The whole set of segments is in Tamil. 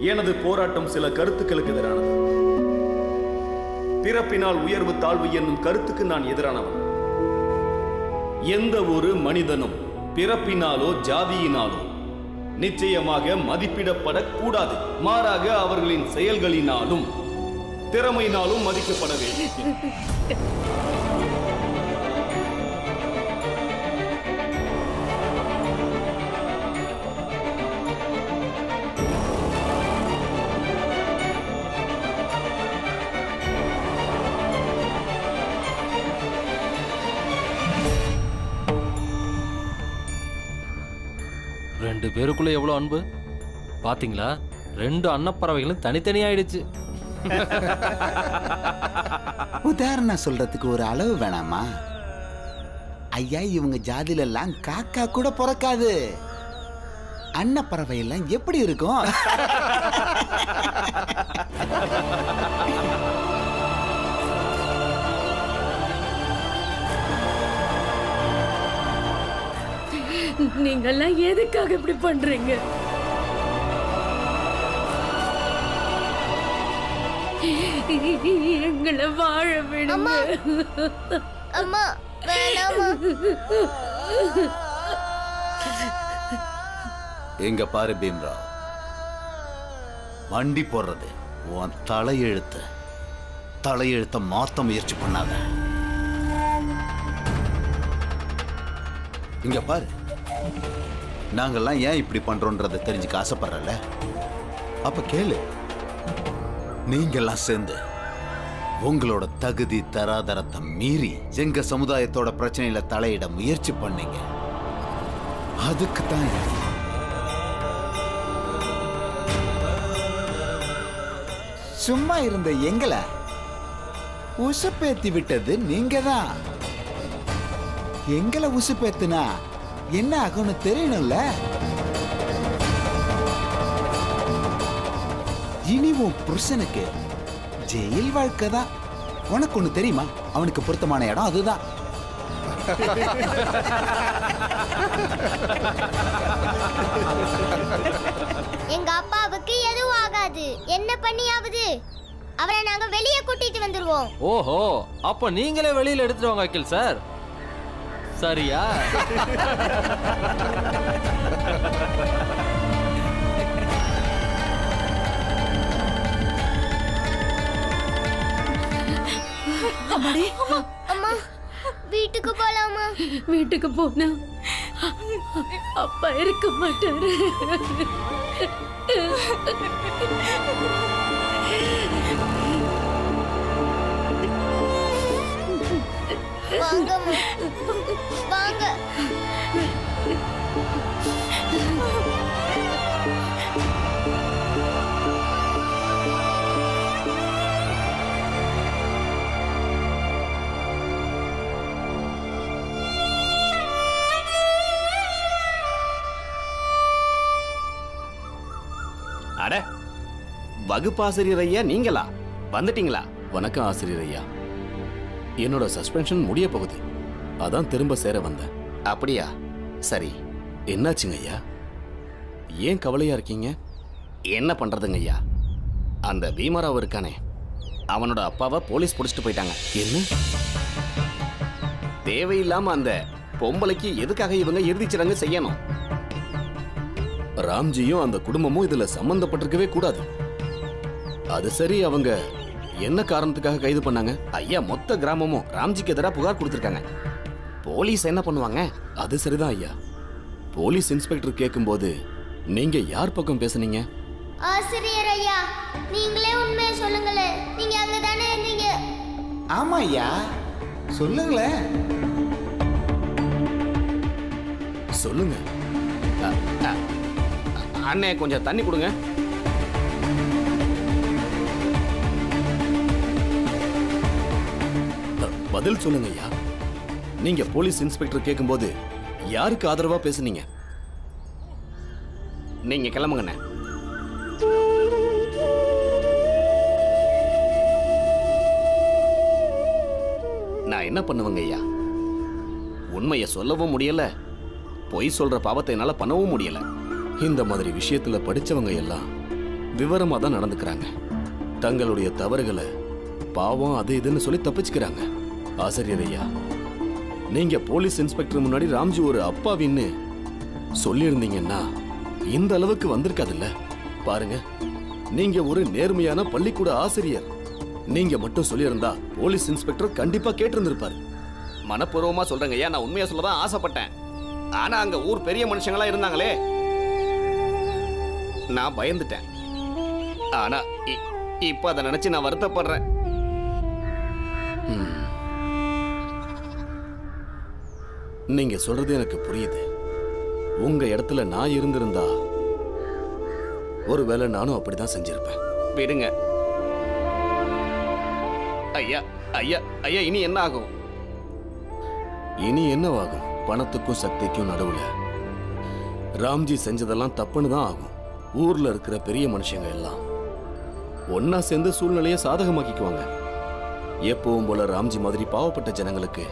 எனது போராட்டம் சில கருத்துக்களுக்கு எதிரானது. பிறப்பினால் உயர்வு தாழ்வு என்னும் கருத்துக்கு நான் எதிரானவன். எந்த ஒரு மனிதனும் பிறப்பினாலோ ஜாதியினாலோ நிச்சயமாக மதிப்பிடப்படக்கூடாது. மாறாக அவர்களின் செயல்களினாலும் திறமையினாலும் மதிக்கப்பட வேண்டும். ரெண்டு பேருக்குள்ள எவ்வளவு அன்பு பாத்தீங்களா? ரெண்டு அன்னப்பறவைகளும் தனித்தனியாயிடுச்சு. உதாரணம் சொல்றதுக்கு ஒரு அளவு வேணாமா? ஐயா, இவங்க ஜாதியில எல்லாம் காக்கா கூட பிறக்காது. அன்னப்பறவை எல்லாம் எப்படி இருக்கும்? நீங்கெல்லாம் எதுக்காக இப்படி பண்றீங்க? எங்களை வாழ விடுங்க. அம்மா வேணாமா. எங்க பாரு பீம்ரா, வண்டி போடுறது உன் தலையெழுத்த மாத்த முயற்சி பண்ணாத. இங்க பாரு, நாங்கெல்லாம் ஏன் இப்படி பண்றோன்றதை தெரிஞ்சுக்க ஆசைப்படுறல? அப்ப கேளு. நீங்கெல்லாம் சேர்ந்து உங்களோட தகுதி தராதரத்தை மீறி எங்க சமுதாயத்தோட பிரச்சனையில தலையிட முயற்சி பண்ணீங்க. அதுக்கு தான் சும்மா இருந்த எங்களை உசுப்பேத்தி விட்டது நீங்க தான். எங்களை உசுப்பேத்துனா என்ன ஆகும்னு தெரியணும்ல. இனி உன் புருஷனுக்கு ஜெயில் வாழ்க்கை தான். உனக்கு ஒண்ணு தெரியுமா? அவனுக்கு பொருத்தமான இடம் அதுதான். எங்க அப்பாவுக்கு எதுவும் ஆகாது. என்ன பண்ணியாவது அவரை நாங்க வெளியே கூட்டிட்டு வந்துருவோம். ஓஹோ, அப்ப நீங்களே வெளியில எடுத்துட்டு வாங்க வக்கீல் சார். சரியா? அம்மா வீட்டுக்கு போலாமா? வீட்டுக்கு போனா அப்பா இருக்க மாட்டாரு. வாங்கம்மா வாங்க. அட, வகுப்பாசிரியர் ஐயா நீங்களா? வந்துட்டீங்களா? வணக்கம் ஆசிரியர் ஐயா. என்னோட சஸ்பென்ஷன் முடிய போகுது, அதான் திரும்ப சேர வந்தேன். அப்படியா? சரி. என்னாச்சுங்க ஐயா? ஏன் கவலையா இருக்கீங்க? என்ன பண்றதுங்க ஐயா, அந்த பீமராவ் இருக்கானே, அவனோட அப்பாவை போலீஸ் பிடிச்சிட்டு போயிட்டாங்க. என்ன? தேவையில்லாம அந்த பொம்பளைக்கு எதுக்காக இவங்க இறுதிச்சடங்கு செய்யணும்? ராம்ஜியும் அந்த குடும்பமும் இதுல சம்பந்தப்பட்டிருக்கவே கூடாது. அது சரி, அவங்க என்ன காரணத்துக்காக கைது பண்ணாங்க? ஐயா, மொத்த கிராமமும் ராம்ஜிக்கு எதிராக புகார் கொடுத்துருக்காங்க. போலீஸ் என்ன பண்ணுவாங்க? அது சரிதான் ஐயா. போலீஸ் இன்ஸ்பெக்டர் கேட்கும்போது நீங்க யார் பக்கம் பேசுனீங்க? ஆசிரியர் ஐயா, நீங்களே உண்மையை சொல்லுங்களேன். நீங்க அங்க தானே இருந்தீங்க. ஆமா ஐயா, சொல்லுங்களேன். சொல்லுங்க. அண்ணே, கொஞ்சம் தண்ணி கொடுங்க. பதில் சொல்லுங்க ஐயா. நீங்க போலீஸ் இன்ஸ்பெக்டர் கேட்கும்போது யாருக்கு ஆதரவா பேசுனீங்க? நீங்க கிளம்புங்கண்ணே. நான் என்ன பண்ணுவேங்க ஐயா? உண்மையை சொல்லவும் முடியல, பொய் சொல்ற பாவத்தை என்னால பண்ணவும் முடியல. இந்த மாதிரி விஷயத்துல படிச்சவங்க எல்லாம் விவரமா தான் நடந்துக்கிறாங்க. தங்களுடைய தவறுகளை பாவம் அது இதுன்னு சொல்லி தப்பிச்சுக்கிறாங்க. ஆசிரியர் ஐயா, நீங்க போலீஸ் இன்ஸ்பெக்டர் முன்னாடி ராம்ஜி ஒரு அப்பாவின்னு சொல்லியிருந்தீங்கன்னா இந்த அளவுக்கு வந்திருக்காதுல்ல. பாருங்க, நீங்க ஒரு நேர்மையான பள்ளிக்கூட ஆசிரியர். நீங்க மட்டும் சொல்லியிருந்தா போலீஸ் இன்ஸ்பெக்டர் கண்டிப்பா கேட்டிருந்திருப்பாரு. மனப்பூர்வமா சொல்றேங்க ஐயா, நான் உண்மையா சொல்லதான் ஆசைப்பட்டேன். ஆனா அங்க ஊர் பெரிய மனுஷங்களா இருந்தாங்களே, நான் பயந்துட்டேன். ஆனா இப்ப அதை நினைச்சு நான் வருத்தப்படுறேன். நீங்க சொல்றது எனக்கு புரியுது. உங்க இடத்துல நான் இருந்திருந்தா ஒருவேளை நானும் அப்படிதான் செஞ்சிருப்பேன். விடுங்க ஐயா. ஐயா ஐயா இனி என்ன ஆகும்? இனி என்னவாகும்? பணத்துக்கும் சக்திக்கும் நடுவுல ராம்ஜி செஞ்சதெல்லாம் தப்புன்னு தான் ஆகும். ஊர்ல இருக்கிற பெரிய மனுஷங்க எல்லாம் ஒன்னா சேர்ந்து சூழ்நிலையை சாதகமாக்கிக்குவாங்க. எப்பவும் போல ராம்ஜி மாதிரி பாவப்பட்ட ஜனங்களுக்கு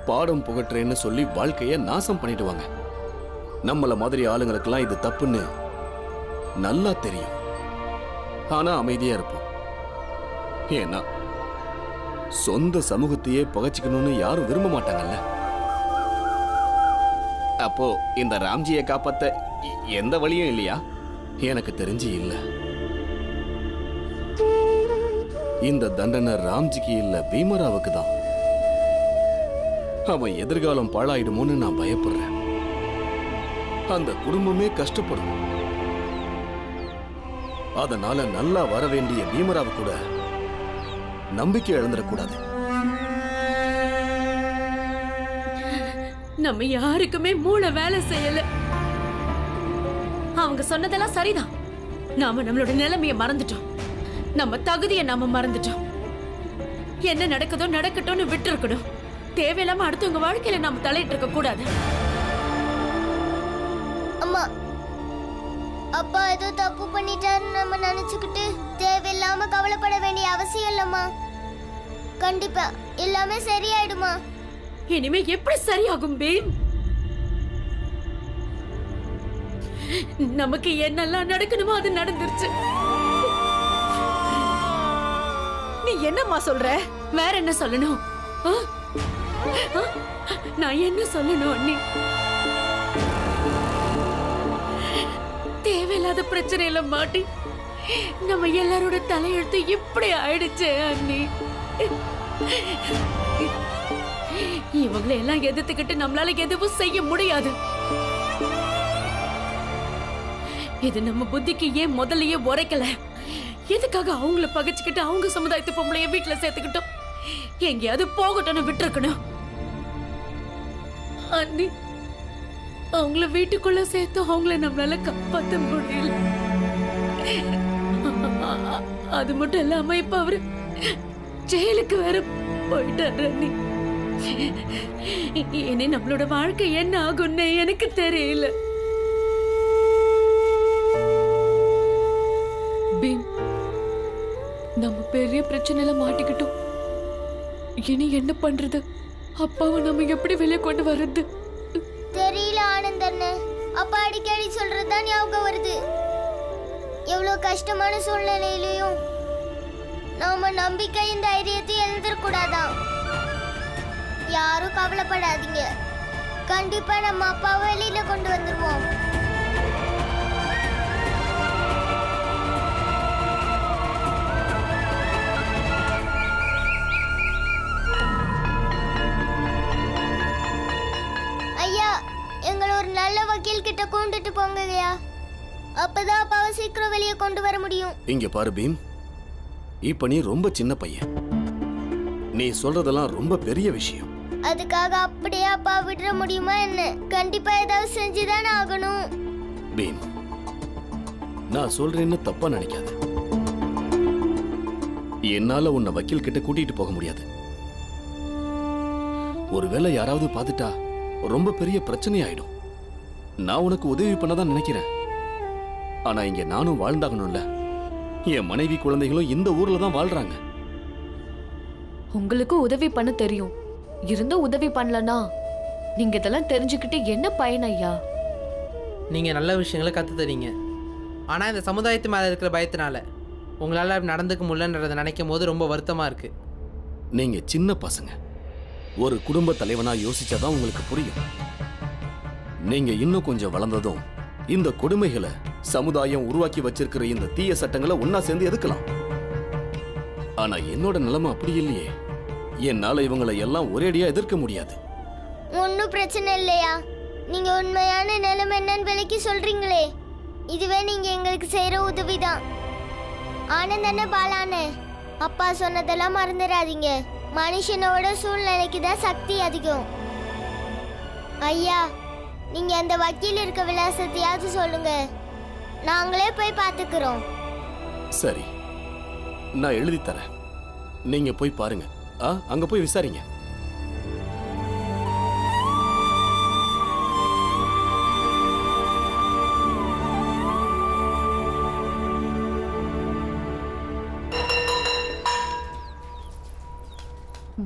பாடம் புகட்டுறேன்னு சொல்லி வாழ்க்கைய நாசம் பண்ணிடுவாங்க. நம்மள மாதிரி ஆளுங்களுக்கெல்லாம் இது தப்புன்னு நல்லா தெரியும். ஆனா அமைதியா இருப்போம். ஏன்னா சொந்த சமூகத்தையே பகைச்சிக்கணும்னு யாரும் விரும்ப மாட்டாங்கல்ல. அப்போ இந்த ராம்ஜியை காப்பாத்த எந்த வழியும் இல்லையா? எனக்கு தெரிஞ்சு இல்ல. இந்த தண்டனை ராம்ஜிக்கு இல்ல, பீமராவுக்கு தான். அவன் எதிர்காலம் பாழாயிடுமோன்னு நான் பயப்படுறேன். அந்த குடும்பமே கஷ்டப்படும். அதனால நல்லா வர வேண்டிய பீமராவு கூட நம்பிக்கை இழந்துடக்கூடாது. நம்ம யாருக்குமே மூளை வேலை செய்யல. அவங்க சொன்னதெல்லாம் சரிதான். நாம நம்மளோட நிலைமைய மறந்துட்டோம். நம்ம தகுதியை நாம மறந்துட்டோம். என்ன நடக்குதோ நடக்கட்டும்னு விட்டு இருக்கணும். தேவையில்லாம அடுத்தவங்க வாழ்க்கையில நாம தலையிட்டு இருக்க கூடாது. அம்மா, அப்பா ஏதோ தப்பு பண்ணிட்டாருன்னு நம்ம நினைச்சுக்கிட்டு தேவையில்லாம கவலைப்பட வேண்டிய அவசியம் இல்லம்மா. கண்டிப்பா எல்லாமே சரியாயிடுமா. இனிமே எப்படி சரியாகும் பீம்? நமக்கு என்னெல்லாம் நடக்கணுமோ அது நடந்துருச்சு. நீ என்னம்மா சொல்ற? வேற என்ன சொல்லணும்? ஆ? ஆ? நான் என்ன சொல்லணும் அண்ணி? தேவையில்லாத பிரச்சனையில மாட்டி நம்ம எல்லாரோட தலையெழுத்து இப்படி ஆயிடுச்சே அண்ணி. இவங்களை எல்லாம் எதிர்த்துக்கிட்டு நம்மளால எதுவும் செய்ய முடியாது. இது நம்ம புத்திக்கு ஏன் முதல்லயே உரைக்கல? எதுக்காக அவங்கள பகைச்சுக்கிட்டு அவங்க சமுதாயத்து பொம்பளைய வீட்டுல சேர்த்துக்கிட்டோம்? எங்கேயாவது போகட்டும்னு விட்டுருக்கணும். அண்ணி, அவங்கள வீட்டுக்குள்ள சேர்த்து அவங்கள நம்மளால காப்பாத்த முடியல. அது மட்டும் இல்லாம இப்ப அவரு ஜெயிலுக்கு வேற போயிட்டாரு அண்ணி. இனி நம்மளோட வாழ்க்கை என்ன ஆகும்னு எனக்கு தெரியல. பீம், நம்ம பெரிய பிரச்சனையில மாட்டிக்கிட்டோம். இனி என்ன பண்றது? அப்பாவை நம்ம எப்படி வெளியே கொண்டு வர்றது? தெரியல ஆனந்தண்ணே. அப்பா அடிக்கடி சொல்றதுதான் ஞாபகம் வருது. எவ்வளவு கஷ்டமான சூழ்நிலையிலையும் நாம நம்பிக்கையும் தைரியத்தையும் எழுந்திரக்கூடாதான். யாரும் கவலைப்படாதீங்க. கண்டிப்பா நம்ம அப்பாவை வெளியில கொண்டு வந்துருவோம். ஐயா, எங்களை ஒரு நல்ல வக்கீல் கிட்ட கொண்டுட்டு போங்கய்யா. அப்பதான் அப்பாவை சீக்கிரம் வெளியே கொண்டு வர முடியும். இங்க பாரு பீம், இப்ப நீ ரொம்ப சின்ன பையன். நீ சொல்றதெல்லாம் ரொம்ப பெரிய விஷயம். அதுக்காக அப்படியே அப்பா விட்டுற முடியுமா என்ன? கண்டிப்பா ஏதாவது செஞ்சுதானே ஆகணும். பீம், நான் சொல்றேன்னு தப்பா நினைக்காத. என்னால உன்னை வக்கீல் கிட்ட கூட்டிட்டு போக முடியாது. ஒருவேளை யாராவது பார்த்துட்டா ரொம்ப பெரிய பிரச்சனை ஆயிடும். நான் உனக்கு உதவி பண்ணதான் நினைக்கிறேன். ஆனா இங்க நானும் வாழ்ந்தாகணும்ல. என் மனைவி குழந்தைகளும் இந்த ஊர்ல தான் வாழ்றாங்க. உங்களுக்கு உதவி பண்ண தெரியும். இருந்த உதவி பண்ணலனா நீங்க இதெல்லாம் தெரிஞ்சுக்கிட்டு என்ன பயன் ஐயா? நீங்கள் நல்ல விஷயங்களை கற்று தரீங்க. ஆனால் இந்த சமுதாயத்து மேலே இருக்கிற பயத்தினால உங்களால் நடந்துக்க முடியலன்றதை நினைக்கும் போது ரொம்ப வருத்தமாக இருக்குது. நீங்க சின்ன பசங்க, ஒரு குடும்ப தலைவனா யோசிச்சாதான் உங்களுக்கு புரியும். நீங்க இன்னும் கொஞ்சம் வளர்ந்ததும் இந்த கொடுமைகளை சமுதாயம் உருவாக்கி வச்சிருக்கிற இந்த தீய சட்டங்களை ஒன்னா சேர்ந்து எதுக்கலாம். ஆனா என்னோட நிலைமை அப்படி இல்லையே. என்னால இவங்களை எல்லாம் ஒரேடியா எதிர்க்க முடியாது. ஒன்றும் பிரச்சனை இல்லையா? நீங்க உண்மையான நிலைமை என்னன்னு விலைக்கு சொல்றீங்களே, இதுவே நீங்க எங்களுக்கு செய்யற உதவிதான். ஆனந்த் என்ன பாலானே, அப்பா சொன்னதெல்லாம் மறந்துடாதீங்க. மனுஷனோட சூழ்நிலைக்கு தான் சக்தி அதிகம். ஐயா, நீங்க அந்த வக்கீல் இருக்க விலாசத்தையாவது சொல்லுங்க, நாங்களே போய் பார்த்துக்கிறோம். சரி, நான் எழுதி தரேன். நீங்க போய் பாருங்க. அங்க போய் விசாரிங்க.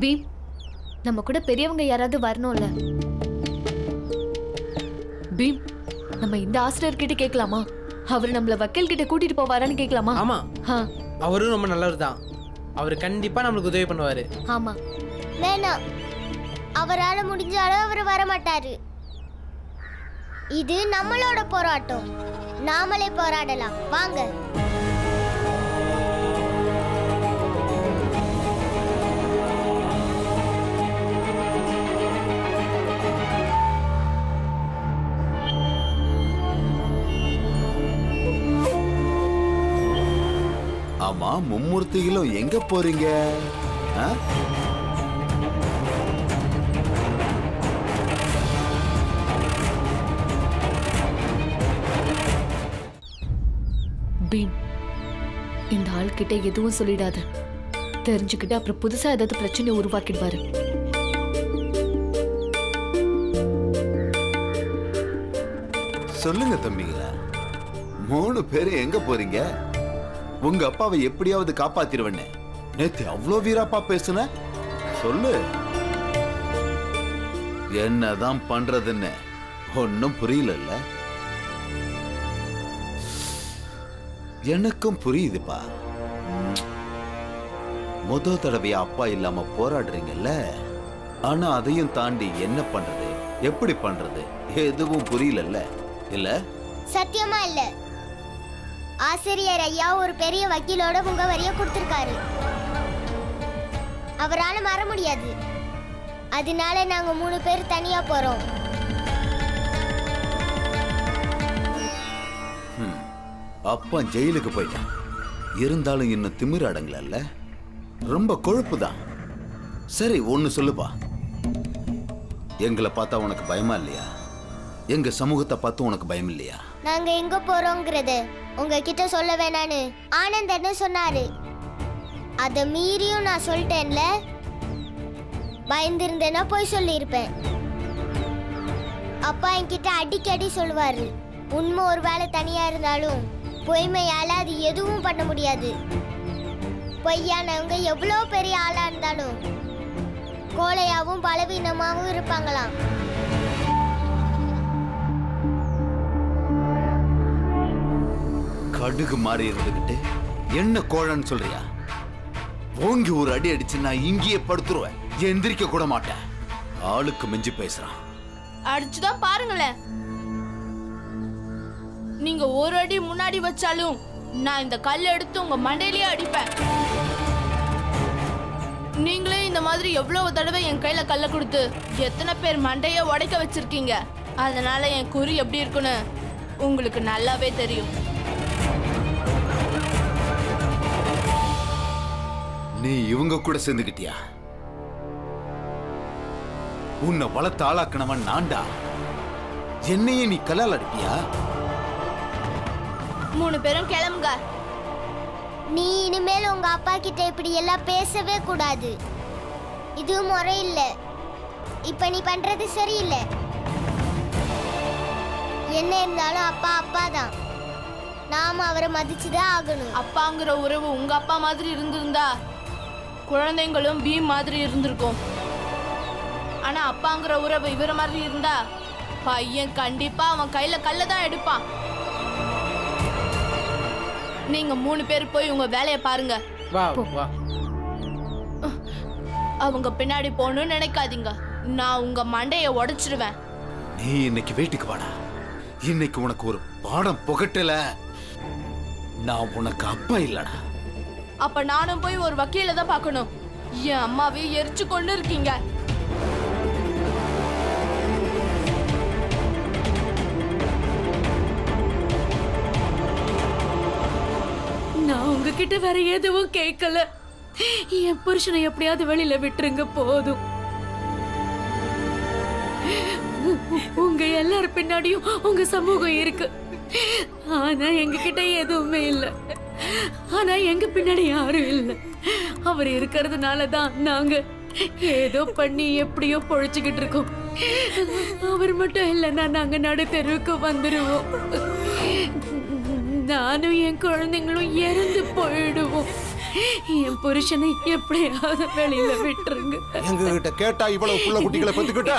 பீம், நம்ம கூட பெரியவங்க யாராவது வரணும்ல. பீம், நம்ம இந்த ஆசிரியர்கிட்ட கேட்கலாமா? அவர் நம்மள வக்கீல் கிட்ட கூட்டிட்டு போவாரான்னு கேட்கலாமா? ஆமாம், அவரும் ரொம்ப நல்லவர் தான். அவர் கண்டிப்பாக நம்மளுக்கு உதவி பண்ணுவார். ஆமா. வேணாம், அவரால் முடிஞ்சாலும் அவர் வரமாட்டாரு. இது நம்மளோட போராட்டம், நாமளே போராடலாம். வாங்க. ஆமா, மும்மூர்த்திகளும் எங்க போறீங்க? ஆ? பீம், இந்த ஆள் கிட்ட எதுவும் சொல்லிடாத. தெரிஞ்சுக்கிட்டு அப்புறம் புதுசா ஏதாவது பிரச்சனை உருவாக்கிடுவாரு. சொல்லுங்க தம்பிங்களா, 3 பேரும் எங்க போறீங்க? உங்க அப்பாவை எப்படியாவது காப்பாத்திருவேன்னு நேத்து அவ்வளோ வீராப்பா பேசுன. சொல்லு, என்னதான் பண்றதுன்னு ஒன்னும் புரியல. எனக்கும் புரியுதுப்பா. முதல் தடவையா அப்பா இல்லாம போராடுறீங்கல்ல, ஆனா அதையும் தாண்டி என்ன பண்றது, எப்படி பண்றது எதுவும் புரியல. இல்ல சத்தியமா இல்ல. ஆசிரியர் ஐயா ஒரு பெரிய வக்கீலோட முகவரியை கொடுத்திருக்காரு. அவரால மாற முடியாது. அதனால நாங்க 3 பேர் தனியா போறோம். அப்பா ஜெயிலுக்கு போயிட்டான். இருந்தாலும் இன்னும் திமிரு அடங்கல. ரொம்ப கொழுப்பு தான். சரி, ஒன்னு சொல்லுப்பா. எங்களை பார்த்தா உனக்கு பயமா இல்லையா? எங்க சமூகத்தை பார்த்து உனக்கு பயம் இல்லையா? நாங்க எங்க போறோங்கிறது உங்ககிட்ட சொல்ல வேணான்னு ஆனந்த் என்ன சொன்னாரு. அத மீறியும் நான் சொல்லிட்டேன்ல. பயந்திருந்தேன்னா போய் சொல்லியிருப்பேன். அப்பா என்கிட்ட அடிக்கடி சொல்லுவாரு, உண்மை ஒரு வேளை தனியா இருந்தாலும் பொய்மையால அது எதுவும் பண்ண முடியாது. பொய்யானவங்க எவ்வளோ பெரிய ஆளா இருந்தாலும் கோழையாவும் பலவீனமாவும் இருப்பாங்களாம். கடுகு மாறி இருந்துகிட்டு என்ன கோழன்னு சொல்றியா? ஓங்கி ஒரு அடி அடிச்சு நான் இங்கேயே படுத்துருவேன். எந்திரிக்க கூட மாட்டேன். ஆளுக்கு மிஞ்சி பேசுறான். அடிச்சுதான் பாருங்களேன். நீங்க ஒரு அடி முன்னாடி வச்சாலும் நான் இந்த கல்ல எடுத்து உங்க மண்டையிலேயே அடிப்பேன். நீங்களே இந்த மாதிரி எவ்வளவு தடவை என் கையில கல்ல கொடுத்து எத்தனை பேர் மண்டைய உடைக்க வச்சிருக்கீங்க. அதனால என் குறி எப்படி இருக்குன்னு உங்களுக்கு நல்லாவே தெரியும். நீ இவங்க கூட சேர்ந்துக்கிட்டியா? உன்னை வளர்த்து ஆளாக்கினவன் நான்டா. என்னையே நீ கல்லால் அடிப்பியா? 3 பேரும் கிளம்புங்க. நீ இனிமேல் உங்க அப்பா கிட்ட இப்படி எல்லாம் பேசவே கூடாது. இது முறை இல்ல. இப்ப நீ பண்றது சரியில்லை. என்ன இருந்தாலும் அப்பா அப்பா தான். நாம அவரை மதிச்சுதான் ஆகணும். அப்பாங்கிற உறவு உங்க அப்பா மாதிரி இருந்திருந்தா குழந்தைங்களும் பீம் மாதிரி இருந்திருக்கும். ஆனா அப்பாங்கிற உறவு இவர மாதிரி இருந்தா பையன் கண்டிப்பா அவன் கையில கல்ல தான் எடுப்பான். நீங்க 3 பேர் போய் உங்க வேலையை பாருங்க. வா வா. அவங்க பின்னாடி போகணும்னு நினைக்காதீங்க. நான் உங்க மண்டையை உடைச்சிடுவேன். நீ இன்னைக்கு வீட்டுக்கு வாடா. இன்னைக்கு உனக்கு ஒரு பாடம் புகட்டல. நான் உனக்கு அப்பா இல்லடா. அப்ப நானும் போய் ஒரு வக்கீல தான் பார்க்கணும். என் அம்மாவே எரிச்சு கொண்டு இருக்கீங்க. நான் உங்ககிட்ட வேற எதுவும் கேட்கல. என் புருஷனை எப்படியாவது வெளியில விட்டுருங்க போதும். உங்க எல்லாரும் பின்னாடியும் உங்க சமூகம் இருக்கு. ஆனா எங்க கிட்ட எதுவுமே இல்ல. ஆனா எங்க பின்னாடி யாரும் இல்ல. அவர் இருக்கிறதுனால தான் நாங்க ஏதோ பண்ணி எப்படியோ பொழைச்சுக்கிட்டு இருக்கோம். அவர் மட்டும் இல்லைன்னா நாங்க நடு தெருவுக்கு வந்துருவோம். நானும் என் குழந்தைங்களும் இறந்து போயிடுவோம். என் புருஷனை எப்படியாவது வெளியில விட்டுருங்க. எங்க கிட்ட கேட்டா இவ்வளவு புள்ள குட்டிகளை பெத்துக்கிட்ட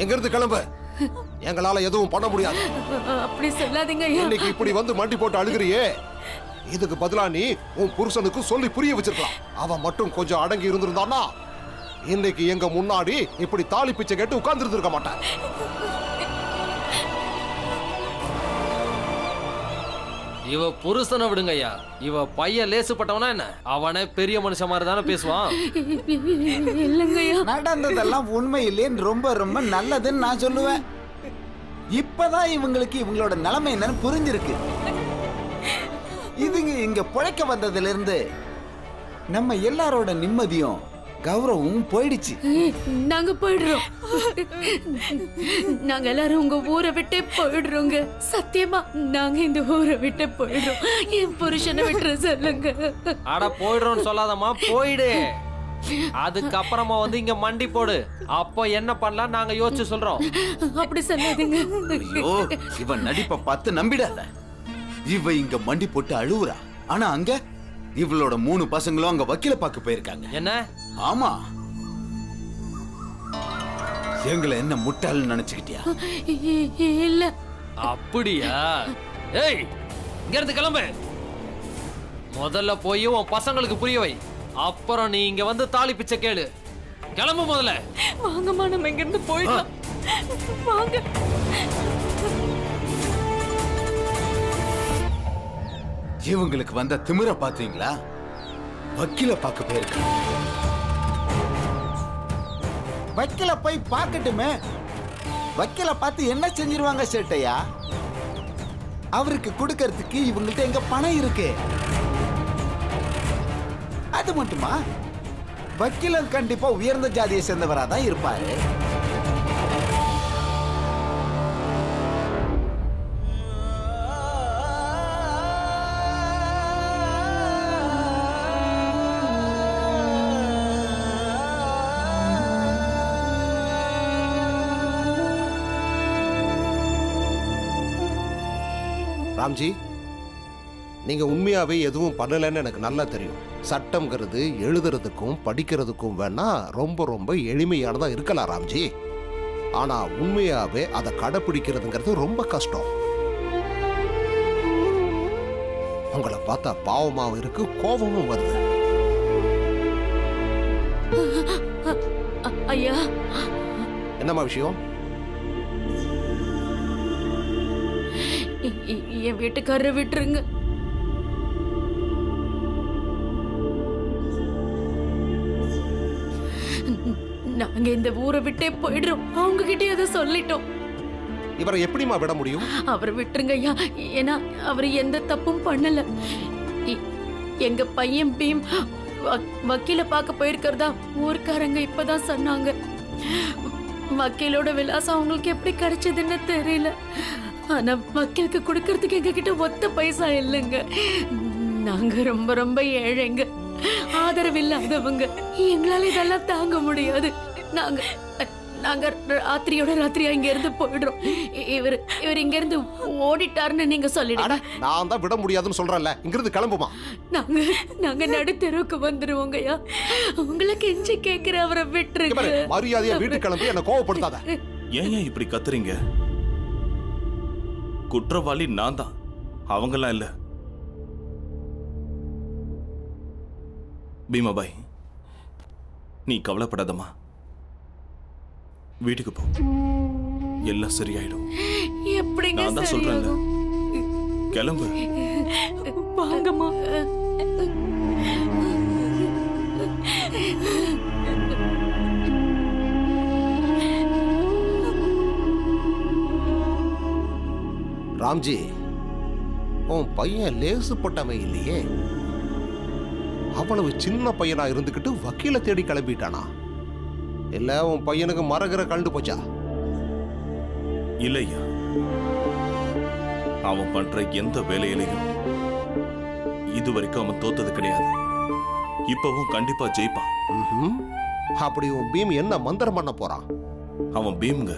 எங்க இருந்து கிளம்ப. எங்களால எதுவும் பண்ண முடியாது. அப்படி சொல்லாதீங்க. இன்னைக்கு இப்படி வந்து மண்டி போட்டு அழுகிறியே, இதுக்கு பதிலா நீ உன் புருஷனுக்கு சொல்லி புரிய வச்சிருக்கலாம். அவன் மட்டும் கொஞ்சம் அடங்கி இருந்திருந்தானா இன்னைக்கு எங்க முன்னாடி இப்படி தாலி பிச்சை கேட்டு உட்கார்ந்து இருந்திருக்க மாட்டான். இவ புருஷனை விடுங்க ஐயா. இவ பையன் லேசுப்பட்டவனா என்ன? அவனே பெரிய மனுஷன் மாதிரி தானே பேசுவான். இல்லைங்கய்யா, நடந்ததெல்லாம் உண்மை இல்லைன்னு ரொம்ப ரொம்ப நல்லதுன்னு நான் சொல்லுவேன். இப்பதான் இவங்களுக்கு இவங்களோட நிலைமை என்னன்னு புரிஞ்சிருக்கு. இதுங்க இங்க பிழைக்க வந்ததுல இருந்து நம்ம எல்லாரோட நிம்மதியும் கௌரவமும் போயிடுச்சு. நாங்க போயிடுறோம். நாங்க எல்லாரும் உங்க ஊரை விட்டே போயிடுறோங்க. சத்தியமா நாங்க இந்த ஊரை விட்டு போயிடுறோம். என் புருஷனை விட்டுற சொல்லுங்க. அட போயிடுறோம்னு சொல்லாதம்மா, போயிடு. அதுக்கப்புறமா வந்து இங்க மண்டி போடு. அப்போ என்ன பண்ணலாம் நாங்க யோசிச்சு சொல்றோம். அப்படி சொல்லாதீங்க. ஐயோ, இவன் நடிப்பை பார்த்து நம்பிடாத. இவ இங்க மண்டி போட்டு அழுவுறா. ஆனா அங்க இவளோட 3 பசங்களும் அங்க வக்கீல பார்க்க போயிருக்காங்க. என்ன? ஆமா. எங்களை என்ன முட்டாள்னு நினைச்சுக்கிட்டியா? இல்ல. அப்படியா? ஏய், இங்க இருந்து கிளம்பு. முதல்ல போய் உன் பசங்களுக்கு புரிய வை. அப்புறம் நீ இங்க வந்து தாலி பிச்சை கேளு. கிளம்பு முதல்ல. வாங்கம்மா, நம்ம இங்க இருந்து போயிடலாம். வாங்க. இவங்களுக்கு வந்த திமிர பாத்தீங்களா? வக்கீல பார்க்க போயிருக்காங்க. வக்கீல போய் பார்க்கட்டுமே. வக்கீல பார்த்து என்ன செஞ்சிருவாங்க சேட்டையா? அவருக்கு கொடுக்கறதுக்கு இவங்கள்ட்ட எங்க பணம் இருக்கு. அது மட்டுமா, வக்கீலன் கண்டிப்பா உயர்ந்த ஜாதியை சேர்ந்தவரா தான் இருப்பாரு. ராம்ஜி, நீங்க உண்மையாவே எதுவும் பண்ணலன்னு எனக்கு நல்லா தெரியும். சட்டம்ங்கிறது எழுதுறதுக்கும் படிக்கிறதுக்கும் வேணா ரொம்ப ரொம்ப எளிமையானதா இருக்கலாம் ராம்ஜி. ஆனா உண்மையாவே அதை கடைபிடிக்கிறதுங்கிறது ரொம்ப கஷ்டம். உங்களை பார்த்தா பாவமாவும் இருக்கு, கோபமும் வருது. ஐயா, என்னம்மா விஷயம்? என் வீட்டுக்காரரை விட்டுருங்க. நாங்க இந்த ஊரை விட்டே போயிடுறோம். அவங்க கிட்டே அதை சொல்லிட்டோம். இவரை எப்படிமா விட முடியும்? அவரை விட்டுருங்க ஐயா. ஏன்னா அவர் எந்த தப்பும் பண்ணல. எங்க பையன் பீம் வக்கீல பார்க்க போயிருக்கிறதா ஊர்க்காரங்க இப்பதான் சொன்னாங்க. வக்கீலோட விலாசம் அவங்களுக்கு எப்படி கிடைச்சதுன்னு தெரியல. ஆனா வக்கீலுக்கு கொடுக்கறதுக்கு எங்க கிட்ட ஒத்த பைசா இல்லைங்க. நாங்க ரொம்ப ரொம்ப ஏழைங்க, ஆதரவு இல்லாதவங்க. எங்களால இதெல்லாம் தாங்க முடியாது. நாங்க நாங்க ராத்திரியோட ராத்திரியா இங்க இருந்து போயிடுறோம். இவர் இங்க இருந்து ஓடிட்டாருன்னு நீங்க சொல்லிடுங்க. நான் தான் விட முடியாதுன்னு சொல்றேன்ல, இங்கிருந்து கிளம்புமா. நாங்க நடு தெருவுக்கு வந்துருவோங்கய்யா. உங்களுக்கு எஞ்சி கேக்குற அவரை விட்டுருங்க. மரியாதையா வீட்டுக்கு கிளம்பி என்ன கோவப்படுத்தாத. ஏன் இப்படி கத்துறீங்க? குற்றவாளி நான் தான். அவங்கெல்லாம் இல்ல. பீமாபாய், நீ கவலைப்படாதம்மா. வீட்டுக்கு போ, எல்லாம் சரியாயிடும். எப்படிங்க நான் தான் சொல்றேன்ல, கிளம்பு. வாங்கம்மா. ராம்ஜி, உன் பையன் லேசுப்பட்டவன் இல்லையே. அவ்வளவு சின்ன பையனா இருந்துக்கிட்டு வக்கீல தேடி கிளம்பிட்டானா? இல்ல உன் பையனுக்கு மரகர கண்டு போச்சா? இல்லையா, அவன் பண்ற எந்த வேலையிலையும் இதுவரைக்கும் அவன் தோத்தது கிடையாது. இப்பவும் கண்டிப்பா ஜெயிப்பான். ம்ஹும். அப்படி உன் பீம் என்ன மந்திரம் பண்ண போறான்? அவன் பீம்ங்க.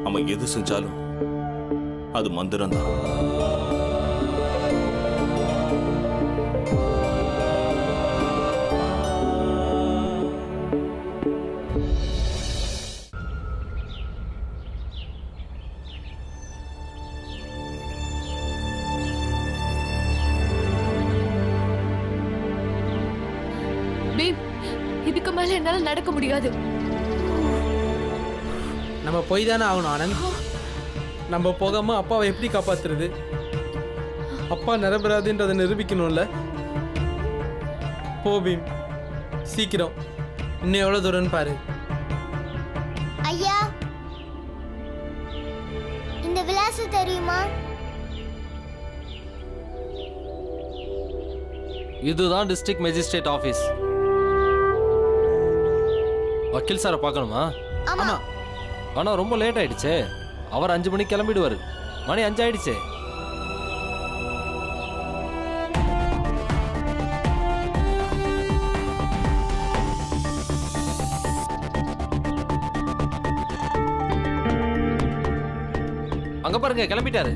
அவன் எது செஞ்சாலும் அது மந்திரம் தான். பீம், இதுக்கு மேல என்னால நடக்க முடியாது. நம்ம போய் தானே ஆகணும் ஆனந்த். நம்ம போகாம அப்பாவை எப்படி காப்பாத்துறது? அப்பா நிரபராதின்றதை நிரூபிக்கணும்ல. போ பீம், சீக்கிரம். இன்னும் எவ்வளவு தூரம்னு பாரு. ஐயா, இந்த விலாசம் தெரியுமா? இதுதான் டிஸ்ட்ரிக்ட் மேஜிஸ்ட்ரேட் ஆபீஸ். வக்கீல் சாரை பார்க்கணுமா? ஆமா. ஆனா ரொம்ப லேட் ஆயிடுச்சே. அவர் 5 மணிக்கு கிளம்பிடுவாரு. மணி 5 ஆயிடுச்சே. அங்க பாருங்க, கிளம்பிட்டாரு.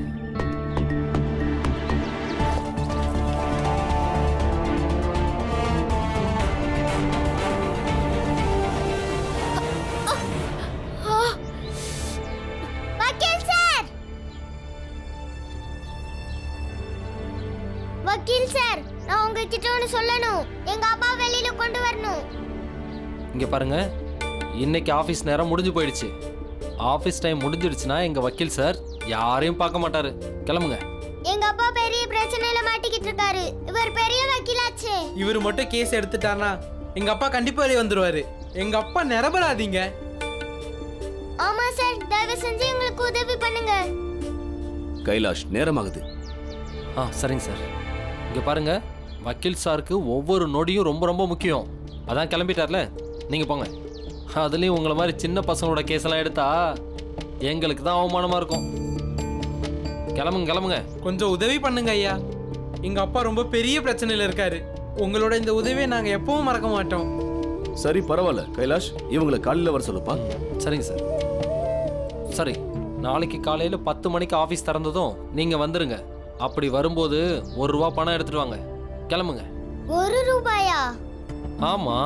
வக்கீல் சார், வக்கீல் சார், நான் உங்ககிட்ட ஒன்று சொல்லணும். எங்க அப்பா வெளியில கொண்டு வரணும். இங்க பாருங்க, இன்னைக்கு ஆபீஸ் நேரம் முடிஞ்சு போயிடுச்சு. ஆபீஸ் டைம் முடிஞ்சிடுச்சுன்னா எங்க வக்கீல் சார் யாரையும் பார்க்க மாட்டாரு. கிளம்புங்க. எங்க அப்பா பெரிய பிரச்சனையில மாட்டிக்கிட்டு இருக்காரு. இவர் பெரிய வக்கீலாச்சே. இவர் மட்டும் கேஸ் எடுத்துட்டானா எங்க அப்பா கண்டிப்பா வெளியே வந்துருவாரு. எங்க அப்பா நிரபராதிங்க. ஆமா சார், தயவு செஞ்சு எங்களுக்கு உதவி பண்ணுங்க. கைலாஷ், நேரமாகுது. சரிங்க சார். இங்க பாருங்க, வக்கீல் சாருக்கு ஒவ்வொரு நொடியும் ரொம்ப ரொம்ப முக்கியம். அதான் கிளம்பிட்டார்ல, நீங்க போங்க. அதுலயும் உங்களை மாதிரி சின்ன பசங்களோட கேஸ் எல்லாம் எடுத்தா எங்களுக்கு தான் அவமானமா இருக்கும். கிளம்புங்க கிளம்புங்க. கொஞ்சம் உதவி பண்ணுங்க ஐயா. எங்க அப்பா ரொம்ப பெரிய பிரச்சனையில இருக்காரு. உங்களோட இந்த உதவியை நாங்க எப்பவும் மறக்க மாட்டோம். சரி, பரவாயில்ல கைலாஷ், இவங்களை காலையில் வர சொல்லுப்பா. சரிங்க சார். சரி, நாளைக்கு காலையில 10 மணிக்கு ஆபீஸ் திறந்ததும் நீங்க வந்துருங்க. அப்படி வரும்போது 1 ரூபா பணம் எடுத்துட்டு வாங்க. கிளம்புங்க. 1 ரூபாயா? ஆமா,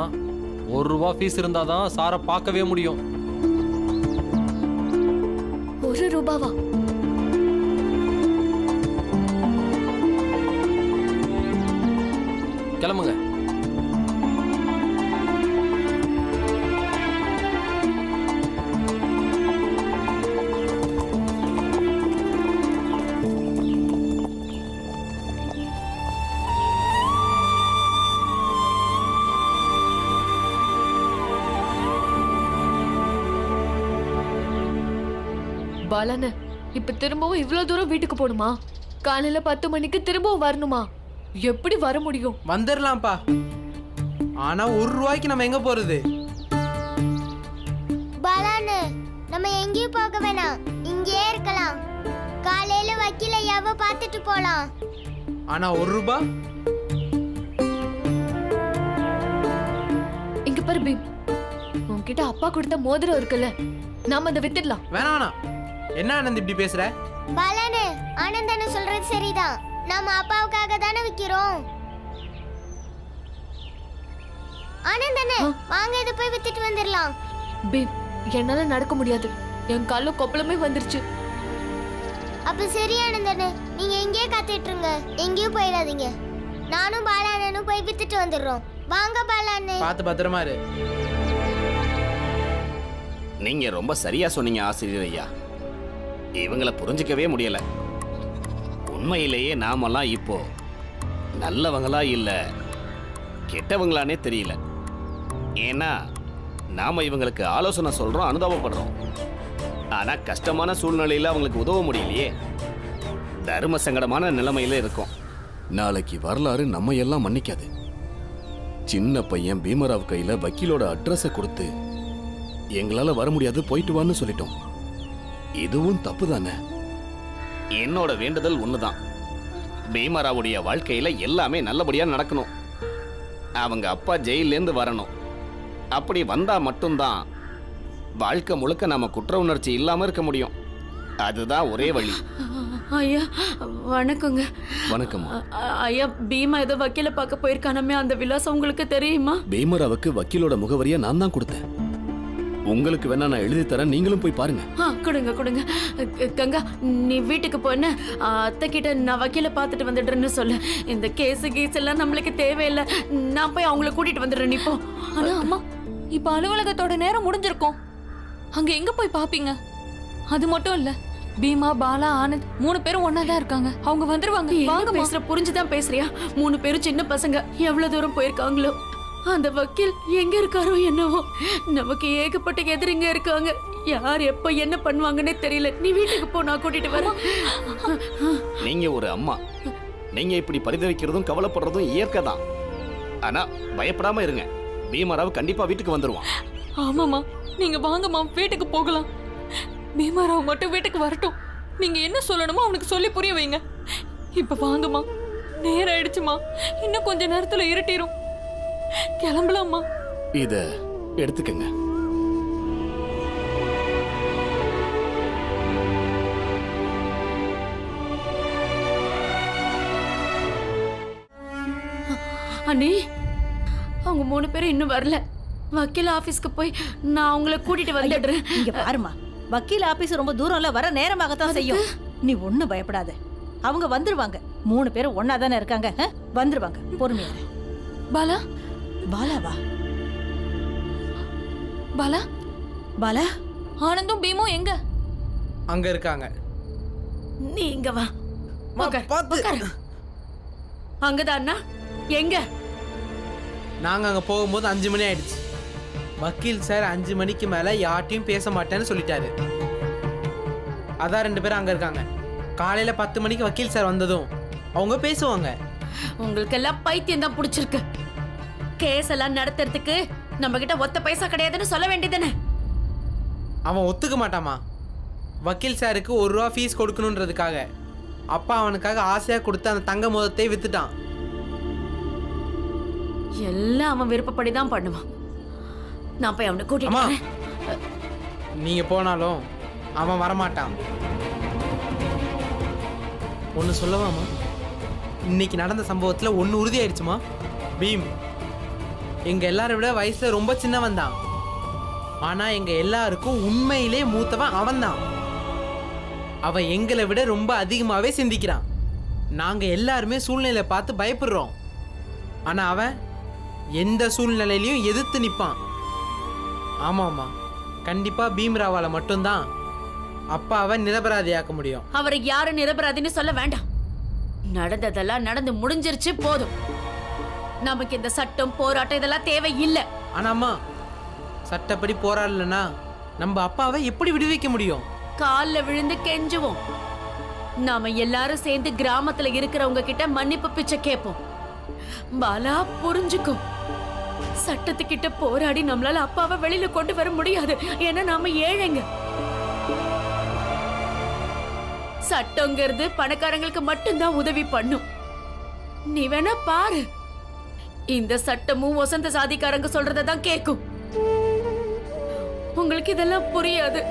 1 ரூபா ஃபீஸ் இருந்தாதான் சாரை பார்க்கவே முடியும். 1 ரூபாவா? கிளம்புங்க. பாலன, இப்ப திரும்பவும் இவ்வளவு தூரம் வீட்டுக்கு போகணுமா? காலையில 10 மணிக்கு திரும்பவும் வரணுமா? எப்படி வர முடியும்? வந்துடலாம்ப்பா. ஆனா 1 ரூபாய்க்கு நம்ம எங்க போறது? பாலானு, நம்ம எங்கேயும் போக வேணாம், இங்கேயே இருக்கலாம். காலையில வக்கீல ஐயாவை பார்த்துட்டு போலாம். ஆனா 1 ரூபாய்? இங்க பாரு பீம், உன்கிட்ட அப்பா கொடுத்த மோதிரம் இருக்குல்ல, நாம அதை வித்துடலாம். வேணாம். என்ன ஆனந்த் இப்படி பேசுற? பாலானு, ஆனந்தன சொல்றது சரிதான். நாம அப்பாவுக்காக தானே விக்கிறோம். ஆனந்தன, வாங்க இத போய் வித்துட்டு வந்துடலாம். பீம், என்னால நடக்க முடியாது. என் கால்ல கொப்பளமே வந்துருச்சு. அப்ப சரி ஆனந்தன, நீங்க எங்கேயே காத்துட்டு இருங்க, எங்கேயும் போயிடாதீங்க. நானும் பாலாண்ணனும் போய் வித்துட்டு வந்துடுறோம். வாங்க பாலாண்ணே. பார்த்து பத்திரமா இரு. நீங்க ரொம்ப சரியா சொன்னீங்க ஆசிரியர் ஐயா. இவங்கள புரிஞ்சிக்கவே முடியல. உண்மையிலேயே நாமெல்லாம் இப்போ நல்லவங்களா இல்ல கெட்டவங்களானே தெரியல. ஏன்னா நாம இவங்களுக்கு ஆலோசனை சொல்றோம், அனுதாபப்படுறோம். ஆனா கஷ்டமான சூழ்நிலையில அவங்களுக்கு உதவ முடியலையே. தர்ம சங்கடமான நிலைமையில இருக்கும். நாளைக்கு வரலாறு நம்ம எல்லாம் மன்னிக்காது. சின்ன பையன் பீமராவ் கையில வக்கீலோட அட்ரஸை கொடுத்து எங்களால வர முடியாது, போயிட்டு வான்னு சொல்லிட்டோம். இதுவும் தப்பு தானே? என்னோட வேண்டுதல் ஒண்ணுதான். பீமராவுடைய வாழ்க்கையில எல்லாமே நல்லபடியா நடக்கணும். அவங்க அப்பா ஜெயிலேருந்து வரணும். அப்படி வந்தா மட்டும்தான் வாழ்க்கை முழுக்க நாம குற்ற உணர்ச்சி இல்லாம இருக்க முடியும். அதுதான் ஒரே வழி. ஐயா வணக்கங்க. வணக்கம்மா. ஐயா, பீமா ஏதோ வக்கீல பார்க்க போயிருக்கானமே, அந்த விலாசம் உங்களுக்கு தெரியுமா? பீமராவுக்கு வக்கீலோட முகவரியை நான் தான் கொடுத்தேன். உங்களுக்கு வேணா நான் எழுதி தரேன், நீங்களும் போய் பாருங்க. கொடுங்க கொடுங்க. கங்கா, நீ வீட்டுக்கு போன அத்தை கிட்ட நான் வக்கீல பார்த்துட்டு வந்துடுறேன்னு சொல்லு. இந்த கேஸு கீஸ் எல்லாம் நம்மளுக்கு தேவையில்லை. நான் போய் அவங்கள கூட்டிட்டு வந்துடுறேன். நீ போ. ஆனா அம்மா, இப்ப அலுவலகத்தோட நேரம் முடிஞ்சிருக்கும். அங்க எங்க போய் பாப்பீங்க? அது மட்டும் இல்ல, பீமா, பாலா, ஆனந்த் 3 பேரும் ஒன்னாதான் இருக்காங்க. அவங்க வந்துருவாங்க. வாங்க பேசுற, புரிஞ்சுதான் பேசுறியா? 3 பேரும் சின்ன பசங்க, எவ்வளவு தூரம் போயிருக்காங்களோ. அந்த வக்கீல் எங்க இருக்காரோ என்னவோ. நமக்கு ஏகப்பட்ட எதிரிங்க இருக்காங்க. யார் எப்ப என்ன பண்ணுவாங்கன்னே தெரியல. நீ வீட்டுக்கு போ, நான் கூட்டிட்டு வரேன். நீங்க ஒரு அம்மா. நீங்க இப்படி பரிதவிக்கிறதும் கவலைப்படுறதும் இயற்கை தான். ஆனா பயப்படாம இருங்க. பீமராவ் கண்டிப்பா வீட்டுக்கு வந்துருவான். ஆமாமா, நீங்க வாங்கம்மா, வீட்டுக்கு போகலாம். பீமாராவ் மட்டும் வீட்டுக்கு வரட்டும். நீங்க என்ன சொல்லணுமோ அவனுக்கு சொல்லி புரிய வைங்க. இப்ப வாங்கம்மா, நேரம் ஆயிடுச்சுமா. இன்னும் கொஞ்ச நேரத்துல இருட்டிரும். கிளம்பலாமா? இத எடுத்துக்கங்க. அண்ணி, அவங்க 3 பேரும் இன்னும் வரல. வக்கீல் ஆபீஸ்க்கு போய் நான் அவங்கள கூட்டிட்டு வந்துடுறேன். இங்க பாருமா, வக்கீல் ஆபீஸ் ரொம்ப தூரம்ல, வர நேரமாகத்தான் செய்யும். நீ ஒண்ணும் பயப்படாத, அவங்க வந்துருவாங்க. 3 பேரும் ஒன்னா தானே இருக்காங்க, வந்துருவாங்க. பொறுமையா இரு. பாலா, பாலாவா? பாலா, பாலா, ஆனந்தும் பீமும் எங்க? அங்க இருக்காங்க. நீ இங்க வா. உட்காரு. அங்கதான் அண்ணா. எங்க? நாங்க அங்க போகும்போது 5 மணி ஆயிடுச்சு. வக்கீல் சார் 5 மணிக்கு மேல யார்ட்டையும் பேச மாட்டேன்னு சொல்லிட்டாரு. அதான் 2 பேரும் அங்க இருக்காங்க. காலையில 10 மணிக்கு வக்கீல் சார் வந்ததும் அவங்க பேசுவாங்க. உங்களுக்கு எல்லாம் பைத்தியம் தான் பிடிச்சிருக்கு. கேஸ் எல்லாம் நடத்துறதுக்கு நம்ம கிட்ட ஒத்த பைசா கிடையாதுன்னு சொல்ல வேண்டியதுன்னு. அவன் ஒத்துக்க மாட்டாமா. வக்கீல் சாருக்கு 1 ரூபா ஃபீஸ் கொடுக்கணுன்றதுக்காக அப்பா அவனுக்காக ஆசையா கொடுத்து அந்த தங்க மோதத்தை வித்துட்டான். எல்லாம் அவன் விருப்பப்படி தான் பண்ணுவான். நான் போய் அவனை கூட்டிட்டு அம்மா, வரேன். நீங்க போனாலும் அவன் வரமாட்டான். ஒன்னு சொல்லவாமா? இன்னைக்கு நடந்த சம்பவத்துல ஒன்னு உறுதியாயிடுச்சுமா. பீம் எங்க எல்லாரை விட வயசுல ரொம்ப சின்னவன் தான். ஆனா எங்க எல்லாருக்கும் உண்மையிலே மூத்தவன் அவன் தான். அவன் எங்களை விட ரொம்ப அதிகமாவே சிந்திக்கிறான். நாங்க எல்லாருமே சூழ்நிலையை பார்த்து பயப்படுறோம். ஆனா அவன் எந்த சூழ்நிலையிலையும் எதிர்த்து நிற்பான். ஆமாம்மா, கண்டிப்பா பீம்ராவால மட்டும்தான் அப்பாவை நிரபராதியாக்க முடியும். அவரை யாரும் நிரபராதின்னு சொல்ல வேண்டாம். நடந்ததெல்லாம் நடந்து முடிஞ்சிருச்சு, போதும். நமக்கு இந்த சட்டம், போராட்டம் இதெல்லாம் தேவை இல்லை. ஆனா அம்மா, சட்டப்படி போராடலன்னா நம்ம அப்பாவை எப்படி விடுவிக்க முடியும்? கால்ல விழுந்து கெஞ்சுவோம். நாம எல்லாரும் சேர்ந்து கிராமத்துல இருக்கிறவங்க கிட்ட மன்னிப்பு பிச்சை கேட்போம். பாலா, புரிஞ்சுக்கும். சட்டத்துக்கிட்ட போராடி நம்மளால அப்பாவை வெளியில கொண்டு வர முடியாது. ஏன்னா நாம ஏழைங்க. சட்டங்கிறது பணக்காரங்களுக்கு மட்டும்தான் உதவி பண்ணும். நீ வேணா பாரு, இந்த சட்டமும் வசந்த சாதிக்காரங்க சொல்றதான் கேட்கும். உங்களுக்கு இதெல்லாம் புரியாது.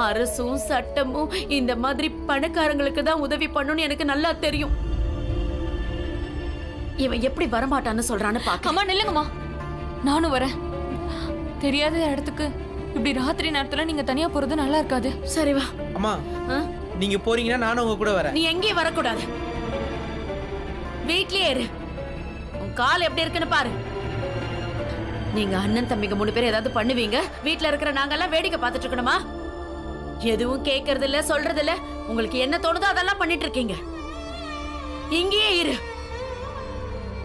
அரசும் சட்டமும் இந்த மாதிரி பணக்காரங்களுக்கு தான் உதவி பண்ணணும்னு எனக்கு நல்லா தெரியும். இவன் எப்படி வரமாட்டான்னு சொல்றான்னு பாக்க. அம்மா நில்லுங்கம்மா, நானும் வரேன். தெரியாத இடத்துக்கு இப்படி ராத்திரி நேரத்துல நீங்க தனியா போறது நல்லா இருக்காது. சரி வா. அம்மா, நீங்க போறீங்கன்னா நானும் உங்க கூட வரேன். நீ எங்கேயும் வரக்கூடாது. வீட்லயே இரு. உன் கால் எப்படி இருக்குன்னு பாரு. நீங்க அண்ணன் தம்பிங்க 3 பேர் ஏதாவது பண்ணுவீங்க, வீட்ல இருக்கிற நாங்கெல்லாம் வேடிக்கை பார்த்துட்டு இருக்கணுமா? எதுவும் கேட்கறது இல்ல, சொல்றது இல்ல. உங்களுக்கு என்ன தோணுதோ அதெல்லாம் பண்ணிட்டு இருக்கீங்க. இங்கேயே இரு.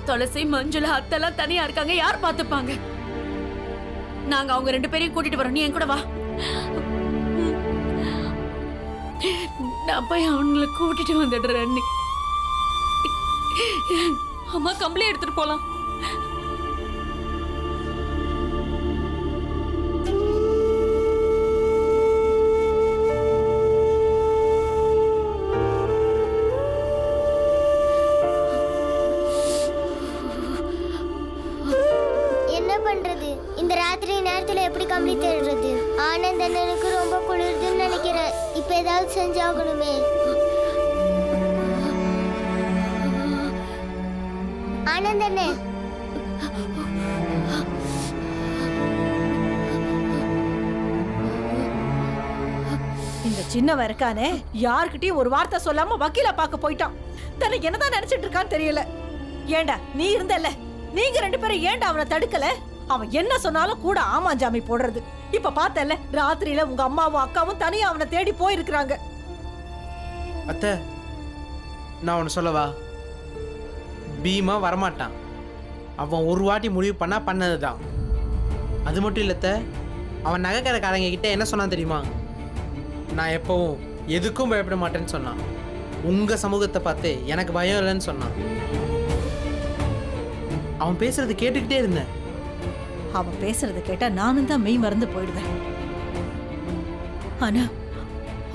துளசி, மஞ்சுளா, அத்தெல்லாம் தனியா இருக்காங்க, யார் பார்த்துப்பாங்க? நாங்க அவங்க 2 பேரையும் கூட்டிட்டு வரோம். நீ என் கூட வா. நான் போய் அவங்களை கூட்டிட்டு வந்துடுறேன். அண்ணி, அம்மா கம்பளி எடுத்துட்டு போலாம். என்ன பண்றது? இந்த ராத்திரி நேரத்துல எப்படி கம்பளி தேடுறது? ஆனந்த் அண்ணனுக்கு ரொம்ப குளிருதுன்னு நினைக்கிறேன். இப்ப ஏதாவது செஞ்சாகணுமே. ஆனந்த் அண்ணே, இந்த சின்னவன் இருக்கானே, யார்கிட்டயும் ஒரு வார்த்தை சொல்லாம வக்கீல பார்க்க போயிட்டான். தன்னை என்னதான் நினைச்சிட்டு இருக்கான்னு தெரியல. ஏண்டா நீ இருந்தல்ல, நீங்க 2 பேரும் ஏண்டா அவனை தடுக்கல? அவன் என்ன சொன்னாலும் கூட ஆமாஞ்சாமி போடுறது. இப்ப பார்த்தல, ராத்திரியில உங்க அம்மாவும் அக்காவும் தனியா அவனை தேடி போயிருக்கிறாங்க. அத்தை, நான் ஒன்று சொல்லவா? பீமா வரமாட்டான். அவன் ஒரு வாட்டி முடிவு பண்ணா பண்ணதுதான். அது மட்டும் இல்லத்த, அவன் நகைக்கடைக்காரங்க கிட்ட என்ன சொன்னான் தெரியுமா? நான் எப்பவும் எதுக்கும் பயப்பட மாட்டேன்னு சொன்னான். உங்க சமூகத்தை பார்த்து எனக்கு பயம் இல்லைன்னு சொன்னான். அவன் பேசுறது கேட்டுக்கிட்டே இருந்தேன். அவன் பேசுறத கேட்டா நானும் தான் மெய் மறந்து போயிடுவேன். ஆனா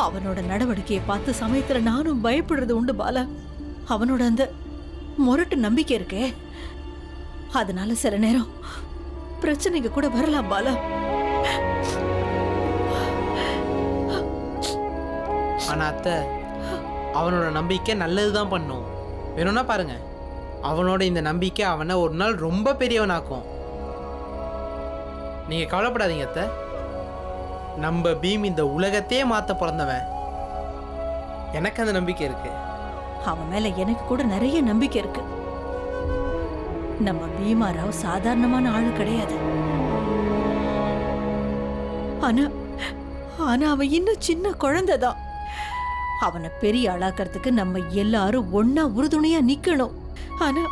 அவனோட நடவடிக்கையை பார்த்து சமயத்துல நானும் பயப்படுறது உண்டு பாலா. அவனோட அந்த முரட்டு நம்பிக்கை இருக்கே, அதனால சில நேரம் பிரச்சனைங்க கூட வரலாம் பாலா. ஆனா அத்தை, அவனோட நம்பிக்கை நல்லதுதான் பண்ணும். வேணும்னா பாருங்க, அவனோட இந்த நம்பிக்கை அவனை ஒரு நாள் ரொம்ப பெரியவனாக்கும். நீங்க கவலைப்படாதீங்க அத்தை. நம்ம பீம் இந்த உலகத்தையே மாத்த பிறந்தவன். எனக்கு அந்த நம்பிக்கை இருக்கு. அவன் மேல எனக்கு கூட நிறைய நம்பிக்கை இருக்கு. நம்ம பீமாராவ் சாதாரணமான ஆளு கிடையாது. ஆனா ஆனா அவன் இன்னும் சின்ன குழந்தைதான். அவனை பெரிய ஆளாக்கிறதுக்கு நம்ம எல்லாரும் ஒன்னா உறுதுணையா நிக்கணும். ஆனா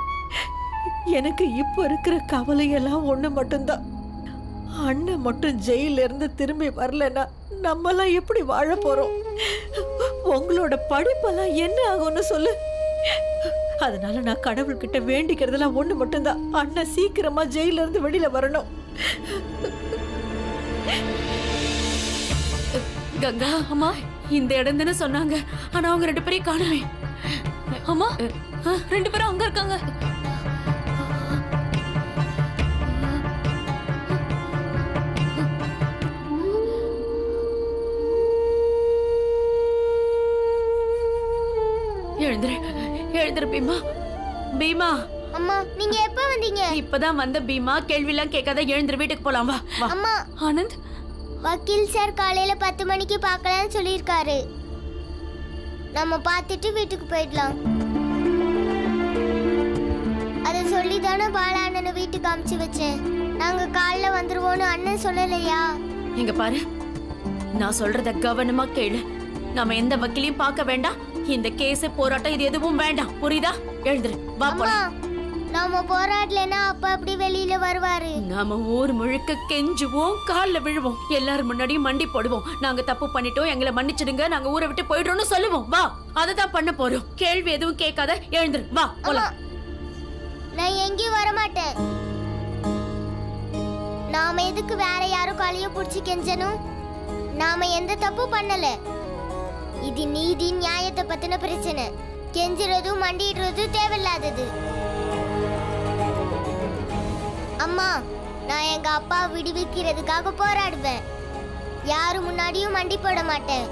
எனக்கு இப்ப இருக்கிற கவலையெல்லாம் ஒண்ணு மட்டும்தான். அண்ணன் மட்டும் ஜெயில இருந்து திரும்பி வரலன்னா நம்மலாம் எப்படி வாழ போறோம்? உங்களோட படிப்பெல்லாம் என்ன ஆகும்னு சொல்லு. அதனால நான் கடவுள்கிட்ட வேண்டிக்கிறதுலாம் ஒண்ணு மட்டும்தான், அண்ணன் சீக்கிரமா ஜெயில இருந்து வெளியில வரணும். கங்கா அம்மா, இந்த இடம் தானே சொன்னாங்க. ஆனா அவங்க 2 பேரையும் காணுமே. அம்மா 2 பேரும் அங்க இருக்காங்க. எழுந்துரு, எழுந்துரு பீமா. பீமா, அம்மா நீங்க எப்ப வந்தீங்க? இப்பதான் வந்த பீமா. கேள்விலாம் கேட்காத, எழுந்துரு, வீட்டுக்கு போலாம் வா. வா. அம்மா, ஆனந்த், வக்கீல் சார் காலையில 10 மணிக்கு பார்க்கலாம்னு சொல்லியிருக்காரு. நம்ம பார்த்துட்டு வீட்டுக்கு போயிடலாம். அதை சொல்லி தானே பாலா அண்ணனை வீட்டுக்கு அமுச்சு வச்சேன். நாங்க காலைல வந்துருவோம்னு அண்ணன் சொல்லலையா? இங்க பாரு, நான் சொல்றத கவனமா கேளு. நாம எந்த வக்கீலையும் பார்க்க வேண்டாம். இந்த கேஸ், போராட்டம் இது எதுவும் வேண்டாம். புரியுதா? எழுந்துரு, வா அம்மா, போலாம். நாம போராடலன்னா அப்பா அப்படி வெளியில வருவாரு. நாம ஊர் முழுக்க கெஞ்சுவோம், கால்ல விழுவோம், எல்லாரும் முன்னாடியும் மண்டி போடுவோம். நாங்க தப்பு பண்ணிட்டோம், எங்களை மன்னிச்சிடுங்க, நாங்க ஊரை விட்டு போயிடுறோம்னு சொல்லுவோம். வா, அததான் பண்ண போறோம். கேள்வி எதுவும் கேட்காத, எழுந்துரு, வா போலாம். நான் எங்கேயும் வரமாட்டேன். நாம எதுக்கு வேற யாரும் காலைய புடிச்சு கெஞ்சணும்? நாம எந்த தப்பு பண்ணல. இது நீதி நியாயத்தை பத்தின பிரச்சனை. கெஞ்சுறதும் மண்டிடுறதும் தேவையில்லாதது. அம்மா, நான் எங்க அப்பா விடுவிக்கிறதுக்காக போராடுவேன். யாரு முன்னாடியும் மண்டி போட மாட்டேன்.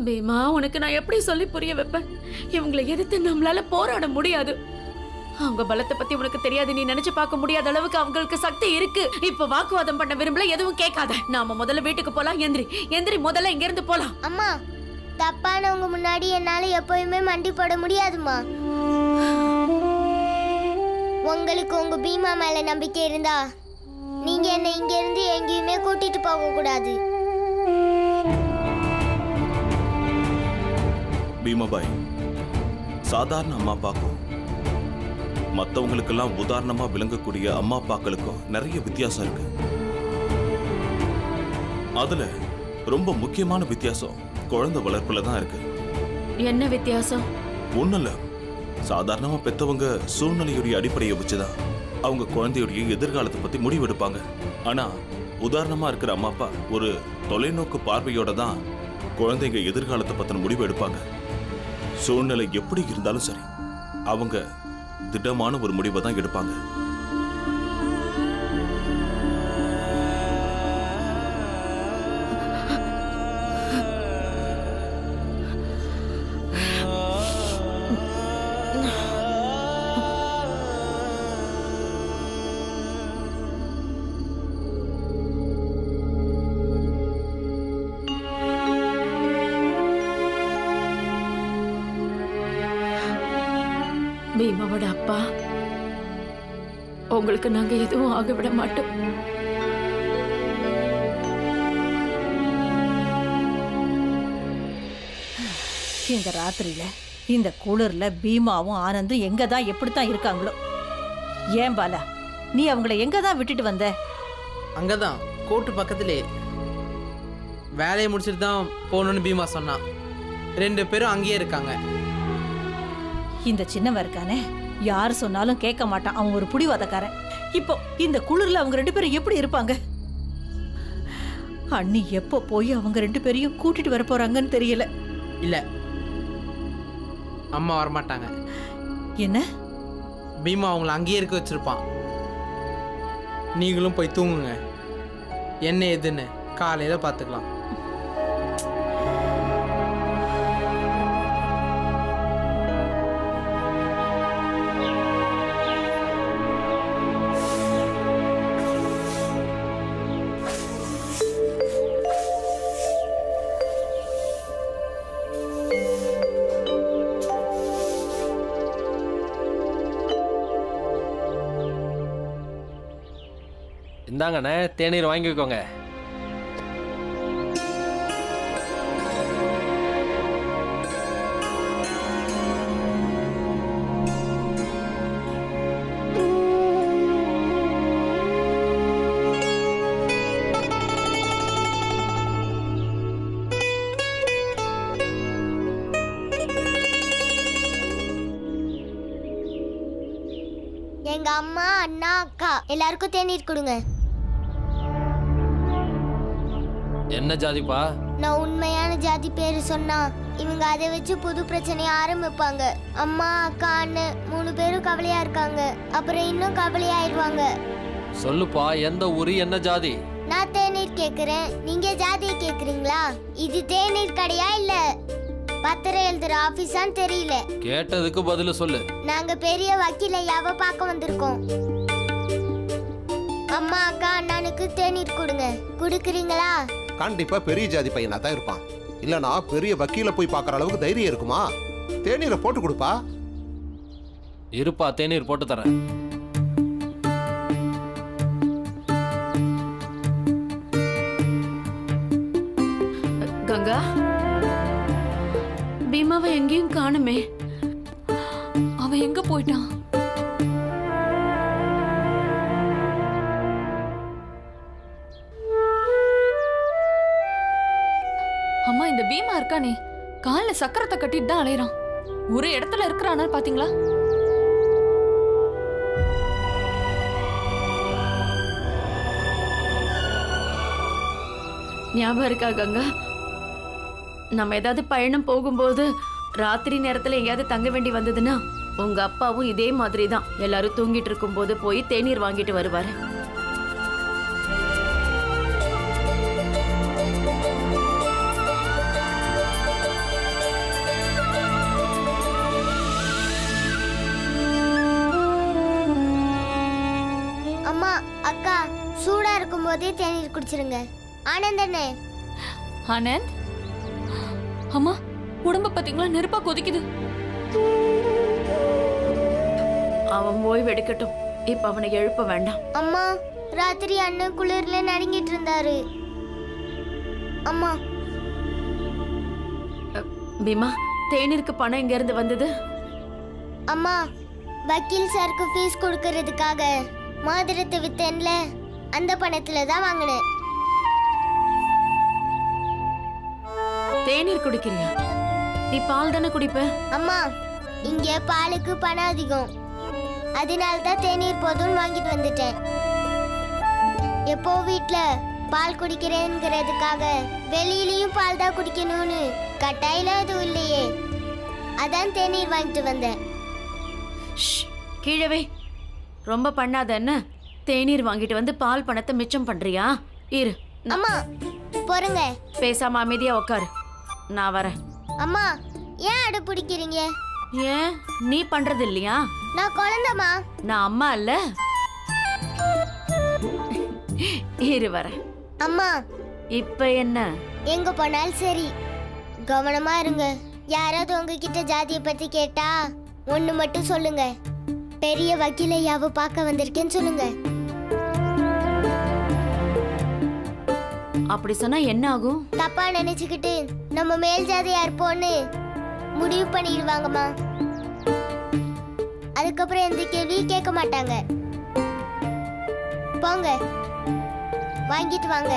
பீமா, உனக்கு நான் எப்படி சொல்லி புரிய வைப்பேன்? இவங்களை எதிர்த்து நம்மளால போராட முடியாது. அவங்க பலத்தை பத்தி உனக்கு தெரியாது. நீ நினைச்சு பார்க்க முடியாத அளவுக்கு அவங்களுக்கு சக்தி இருக்கு. இப்ப வாக்குவாதம் பண்ண விரும்பல, எதுவும் கேட்காத. நாம முதல்ல வீட்டுக்கு போலாம். எந்திரி எந்திரி, முதல்ல இங்க இருந்து போலாம். அம்மா, தப்பானவங்க முன்னாடி என்னால எப்பவுமே மண்டி போட முடியாதுமா. உங்களுக்கு உங்க பீமா மேல நம்பிக்கை இருந்தா நீங்க என்ன இங்க இருந்து எங்கேயுமே கூட்டிட்டு போக கூடாது. பீமாபாய், சாதாரண அம்மா அப்பாக்கும் மற்றவங்களுக்கெல்லாம் உதாரணமா விளங்கக்கூடிய அம்மா அப்பாக்களுக்கும் நிறைய வித்தியாசம் இருக்கு. அதுல ரொம்ப முக்கியமான வித்தியாசம் குழந்தை வளர்ப்புல தான் இருக்கு. என்ன வித்தியாசம்? ஒண்ணும் இல்ல, சாதாரணமா பெத்தவங்க சூழ்நிலையுடைய அடிப்படையை வச்சுதான் அவங்க குழந்தையுடைய எதிர்காலத்தை பத்தி முடிவெடுப்பாங்க. ஆனா உதாரணமா இருக்கிற அம்மா அப்பா ஒரு தொலைநோக்கு பார்வையோட தான் குழந்தைங்க எதிர்காலத்தை பத்தின முடிவு எடுப்பாங்க. சூழ்நிலை எப்படி இருந்தாலும் சரி, அவங்க திடமான ஒரு முடிவை தான் எடுப்பாங்க. பீமாவோட அப்பா, உங்களுக்கு நாங்க எதுவும் ஆக விட மாட்டோம். இந்த ராத்திரியில இந்த குளிர்ல பீமாவும் ஆனந்தும் எங்க தான் எப்படித்தான் இருக்காங்களோ. ஏன் பாலா, நீ அவங்கள எங்க தான் விட்டுட்டு வந்த? அங்கதான் கோர்ட்டு பக்கத்திலே. வேலையை முடிச்சுட்டு தான் போகணும்னு பீமா சொன்னான். 2 பேரும் அங்கேயே இருக்காங்க. இந்த சின்னவன் இருக்கானே, யார் சொன்னாலும் கேட்க மாட்டான். அவன் ஒரு புடிவாதக்காரன். இப்போ இந்த குளிர்ல அவங்க 2 பேரும் எப்படி இருப்பாங்க? அண்ணி எப்போ போய் அவங்க 2 பேரையும் கூட்டிட்டு வர போறாங்கன்னு தெரியல. இல்ல, அம்மா வரமாட்டாங்க. என்ன? பீமா அவங்கள அங்கேயே இருக்க வச்சிருப்பான். நீங்களும் போய் தூங்குங்க. என்ன ஏதுன்னு காலையில பார்த்துக்கலாம். இந்தாங்கண்ணே, தேநீர் வாங்கிக்கோங்க. எங்க அம்மா, அண்ணா, அக்கா எல்லாருக்கும் தேநீர் கொடுங்க. என்ன ஜாதிப்பா? நான் உண்மையான ஜாதி பேரு சொன்னா இவங்க அதை வச்சு புது பிரச்சனையை ஆரம்பிப்பாங்க. அம்மா, அக்கா, அண்ணன் 3 பேரும் கவலையா இருக்காங்க. அப்புறம் இன்னும் கவலையாயிடுவாங்க. சொல்லுப்பா, எந்த ஊரு, என்ன ஜாதி? நான் தேநீர் கேக்குறேன், நீங்க ஜாதியை கேக்குறீங்களா? இது தேநீர் கடையா இல்ல பத்திரம் எழுதுற ஆபீஸான்னு தெரியல. கேட்டதுக்கு பதில சொல்லு. நாங்க பெரிய வக்கீலையாவ பார்க்க வந்திருக்கோம். அம்மா, அக்கா, அண்ணனுக்கு தேநீர் கொடுங்க. குடுக்குறீங்களா? கண்டிப்பா பெரிய ஜாதி பையனா தான் இருப்பான். இல்லனா பெரிய வக்கீல போய் பார்க்குற அளவுக்கு தைரியம் இருக்குமா? தேநீரை போட்டு கொடுப்பா. இருப்பா, தேநீர் போட்டு தரேன். கங்கா, பீமாவை எங்கேயும் காணுமே. அவன் எங்க போயிட்டான்? அம்மா, இந்த பீமா இருக்கானே, கால்ல சக்கரத்தை கட்டிட்டு தான் அலையறான். ஒரு இடத்துல இருக்கிறானா பாத்தீங்களா? ஞாபகம் இருக்கா கங்கா? நம்ம ஏதாவது பயணம் போகும்போது ராத்திரி நேரத்துல எங்கேயாவது தங்க வேண்டி வந்ததுன்னா உங்க அப்பாவும் இதே மாதிரி தான் எல்லாரும் தூங்கிட்டு இருக்கும் போது போய் தேநீர் வாங்கிட்டு வருவாரு. அக்கா சூடா இருக்கும் போதே தேநீர் குடிச்சிருங்க. ஆனந்த் அண்ணே. ஆனந்த் அம்மா உடம்ப பாத்தீங்களா, நெருப்பா கொதிக்குது. அவன் ஓய்வு எடுக்கட்டும். இப்ப அவனை எழுப்ப வேண்டாம். அம்மா ராத்திரி அண்ணன் குளிர்ல நடுங்கிட்டு இருந்தாரு. அம்மா பீமா, தேநீருக்கு பணம் எங்க இருந்து வந்தது? அம்மா வக்கீல் சாருக்கு ஃபீஸ் கொடுக்கறதுக்காக மாதிரத்தை வித்தேன்ல, அந்த பணத்துல தான் வாங்கினேன். தேநீர் குடிக்கிறியா? நீ பால் தானே குடிப்ப. அம்மா இங்க பாலுக்கு பணம் அதிகம், அதனால தான் தேநீர் போதும்னு வாங்கிட்டு வந்துட்டேன். எப்போ வீட்ல பால் குடிக்கிறேங்கிறதுக்காக வெளியிலயும் பால் தான் குடிக்கணும்னு கட்டாயம் எதுவும் இல்லையே, அதான் தேநீர் வாங்கிட்டு வந்தேன். ஷ், கீழே வை. ரொம்ப பண்ணாத என்ன? தேநீர் வாங்கிட்டு வந்து பால் பணத்தை மிச்சம் பண்றியா? இரு. அம்மா பொறுங்க. பேசாம அமைதியா உட்காரு, நான் வரேன். அம்மா ஏன் அடை பிடிக்கிறீங்க? ஏன் நீ பண்றது இல்லையா? நான் குழந்தைமா. நான் அம்மா இல்ல. இரு வரேன். அம்மா இப்ப என்ன? எங்க போனாலும் சரி கவனமா இருங்க. யாராவது உங்ககிட்ட ஜாதியை பத்தி கேட்டா ஒண்ணு மட்டும் சொல்லுங்க, பெரிய வக்கீலையாவை பார்க்க வந்திருக்கேன்னு சொல்லுங்க. அப்படி சொன்னா என்ன ஆகும்? தப்பா நினைச்சுக்கிட்டு நம்ம மேல் ஜாதியா இருப்போன்னு முடிவு பண்ணிடுவாங்கம்மா. அதுக்கப்புறம் எந்த கேள்வியும் கேட்க மாட்டாங்க. போங்க வாங்கிட்டு வாங்க.